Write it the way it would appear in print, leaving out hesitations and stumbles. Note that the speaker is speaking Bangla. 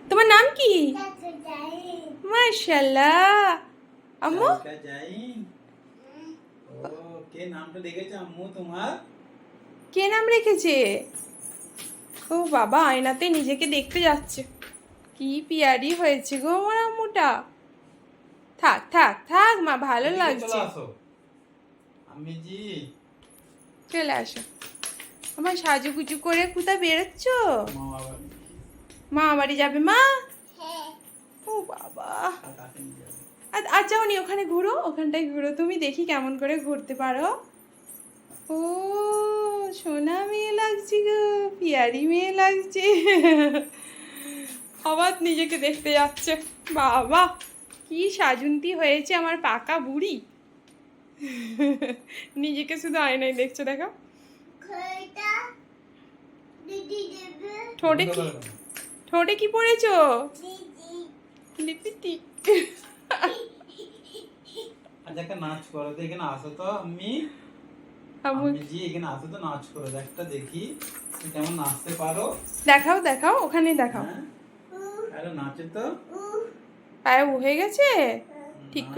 তোমার নাম কি? মাশাআল্লাহ। আম্মু কে নামটা দেখেছে আম্মু তোমার? কে নাম রেখেছে? ও বাবা, আয়নাতে নিজেকে দেখতে যাচ্ছে। কি পিয়ারি হয়েছে গো আমার আম্মুটা। থাক থাক থাক মা, ভালো এদিকে চলে লাগছে। আসো আম্মিজি। চলে আসো। আমার সাজুগুজু করে কোথায় বেরোচ্ছ? মা বাবা মা বাড়ি যাবে মা? ও বাবা। কাকে নিয়ে যাবে? আচ্ছা উনি ওখানে ঘুরো, ওখানটায় ঘুরো তুমি, দেখি কেমন করে ঘুরতে পারো। ও সোনা মেয়ে লাগছে গো, পিয়ারি মেয়ে লাগছে। আবার নিজেকে দেখতে যাচ্ছে। বাবা কি সাজুন্তি হয়েছে আমার পাকা বুড়ি। নিজেকে শুধু আয়নায় দেখছো, দেখো। ঠোঁটে কি, ঠোঁটে কি পড়েছো? লিপস্টিক। আচ্ছা একটা নাচ করো তো, এখানে আসো তো আম্মি। আম্মু আম্মিজি এখানে আসো তো, নাচ করো একটা দেখি তুমি কেমন নাচতে পারো। দেখাও দেখাও, ওখানে দেখাও। হ্যাঁ আরে নাচো তো। পায়ে হয়ে গেছে ঠিক।